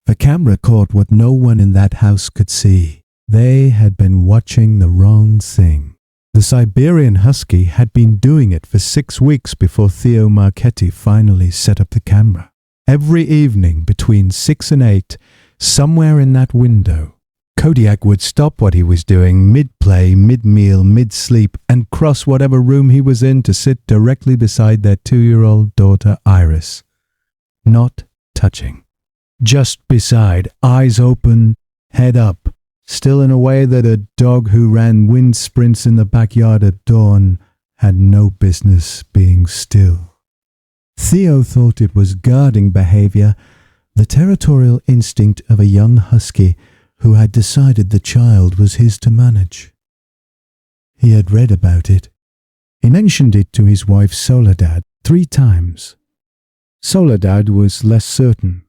The camera caught what no one in that house could see. They had been watching the wrong thing. The Siberian Husky had been doing it for 6 weeks before Theo Marchetti finally set up the camera. Every evening between 6 and 8, somewhere in that window, Kodiak would stop what he was doing mid-play, mid-meal, mid-sleep, and cross whatever room he was in to sit directly beside their 2-year-old daughter Iris. Not touching. Just beside, eyes open, head up, still in a way that a dog who ran wind sprints in the backyard at dawn had no business being still. Theo thought it was guarding behavior, the territorial instinct of a young husky who had decided the child was his to manage. He had read about it. He mentioned it to his wife Soledad 3 times. Soledad was less certain.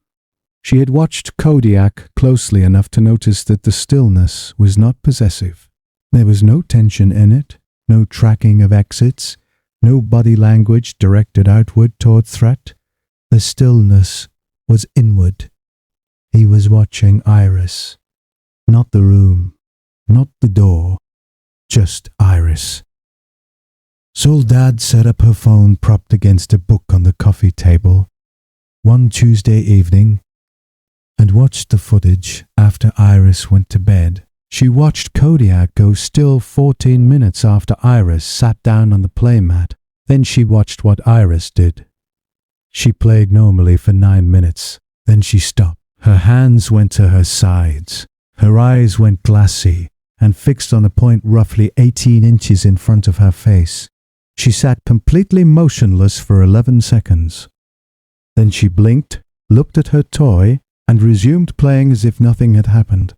She had watched Kodiak closely enough to notice that the stillness was not possessive. There was no tension in it, no tracking of exits, no body language directed outward toward threat. The stillness was inward. He was watching Iris. Not the room, not the door, just Iris. Soledad set up her phone propped against a book on the coffee table one Tuesday evening and watched the footage after Iris went to bed. She watched Kodiak go still 14 minutes after Iris sat down on the playmat. Then she watched what Iris did. She played normally for 9 minutes. Then she stopped. Her hands went to her sides. Her eyes went glassy and fixed on a point roughly 18 inches in front of her face. She sat completely motionless for 11 seconds. Then she blinked, looked at her toy, and resumed playing as if nothing had happened.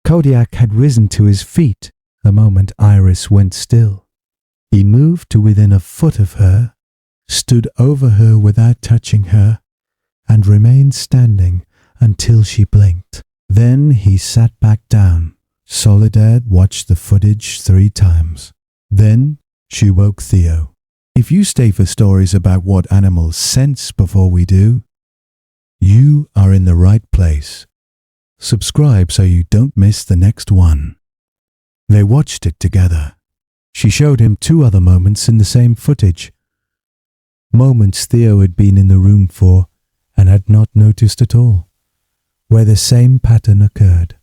Kodiak had risen to his feet the moment Iris went still. He moved to within a foot of her, stood over her without touching her, and remained standing until she blinked. Then he sat back down. Soledad watched the footage 3 times. Then she woke Theo. If you stay for stories about what animals sense before we do, you are in the right place. Subscribe so you don't miss the next one. They watched it together. She showed him 2 other moments in the same footage. Moments Theo had been in the room for and had not noticed at all, where the same pattern occurred.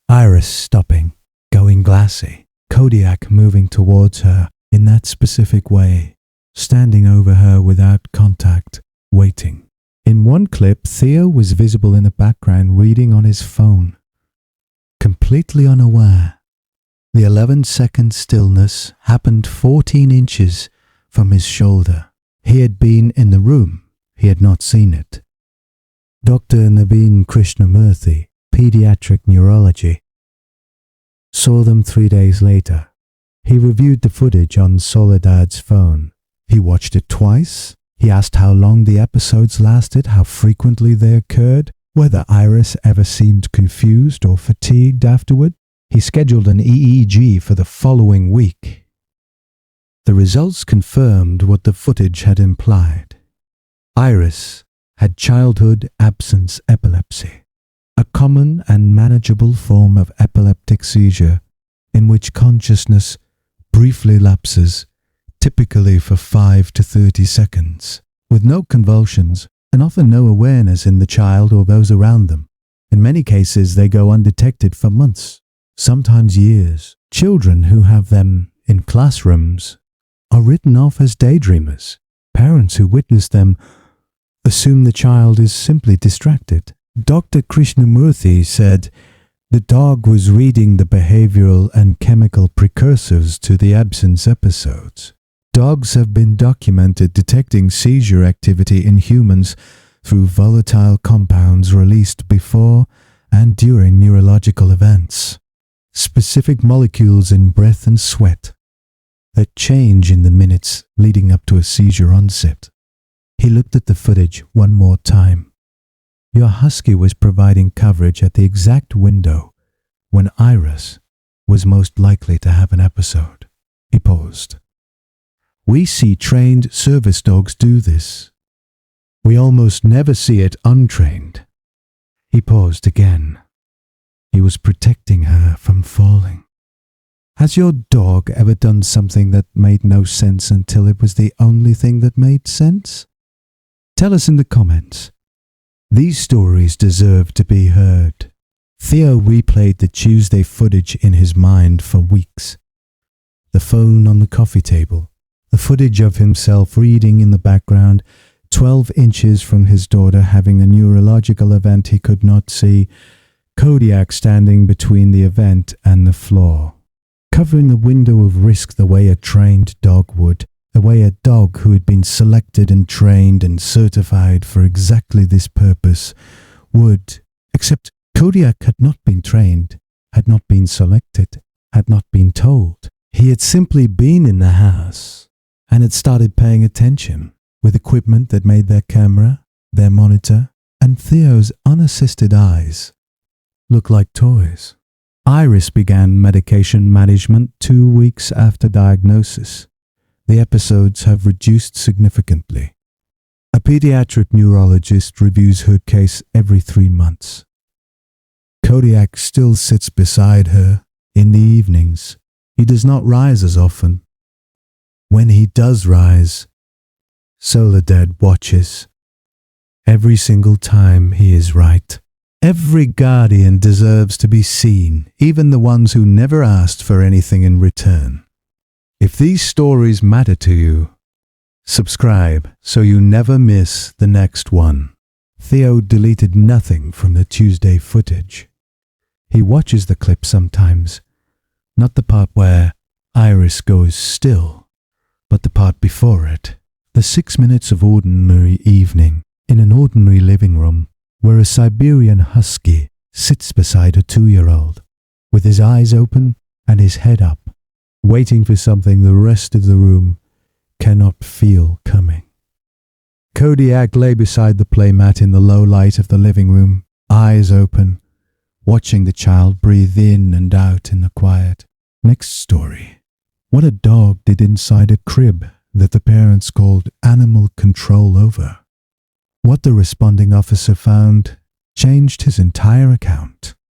Iris stopping, going glassy, Kodiak moving towards her in that specific way, standing over her without contact, waiting. In one clip, Theo was visible in the background reading on his phone, completely unaware. The 11-second stillness happened 14 inches from his shoulder. He had been in the room. He had not seen it. Dr. Naveen Krishnamurthy, pediatric neurology, saw them 3 days later. He reviewed the footage on Soledad's phone. He watched it twice. He asked how long the episodes lasted, how frequently they occurred, whether Iris ever seemed confused or fatigued afterward. He scheduled an EEG for the following week. The results confirmed what the footage had implied. Iris had childhood absence epilepsy, a common and manageable form of epileptic seizure in which consciousness briefly lapses, typically for 5 to 30 seconds, with no convulsions and often no awareness in the child or those around them. In many cases, they go undetected for months, sometimes years. Children who have them in classrooms are written off as daydreamers. Parents who witness them assume the child is simply distracted. Dr. Krishnamurthy said the dog was reading the behavioral and chemical precursors to the absence episodes. Dogs have been documented detecting seizure activity in humans through volatile compounds released before and during neurological events, specific molecules in breath and sweat that change in the minutes leading up to a seizure onset. He looked at the footage one more time. Your husky was providing coverage at the exact window when Iris was most likely to have an episode. He paused. We see trained service dogs do this. We almost never see it untrained. He paused again. He was protecting her from falling. Has your dog ever done something that made no sense until it was the only thing that made sense? Tell us in the comments. These stories deserve to be heard. Theo replayed the Tuesday footage in his mind for weeks. The phone on the coffee table, the footage of himself reading in the background, 12 inches from his daughter having a neurological event he could not see, Kodiak standing between the event and the floor, covering the window of risk the way a trained dog would, the way a dog who had been selected and trained and certified for exactly this purpose would, except Kodiak had not been trained, had not been selected, had not been told. He had simply been in the house and had started paying attention with equipment that made their camera, their monitor, and Theo's unassisted eyes look like toys. Iris began medication management 2 weeks after diagnosis. The episodes have reduced significantly. A pediatric neurologist reviews her case every 3 months. Kodiak still sits beside her in the evenings. He does not rise as often. When he does rise, Soledad watches. Every single time he is right. Every guardian deserves to be seen, even the ones who never asked for anything in return. If these stories matter to you, subscribe so you never miss the next one. Theo deleted nothing from the Tuesday footage. He watches the clip sometimes, not the part where Iris goes still, but the part before it. The 6 minutes of ordinary evening in an ordinary living room where a Siberian Husky sits beside a 2-year-old with his eyes open and his head up, waiting for something the rest of the room cannot feel coming. Kodiak lay beside the playmat in the low light of the living room, eyes open, watching the child breathe in and out in the quiet. Next story. What a dog did inside a crib that the parents called animal control over. What the responding officer found changed his entire account.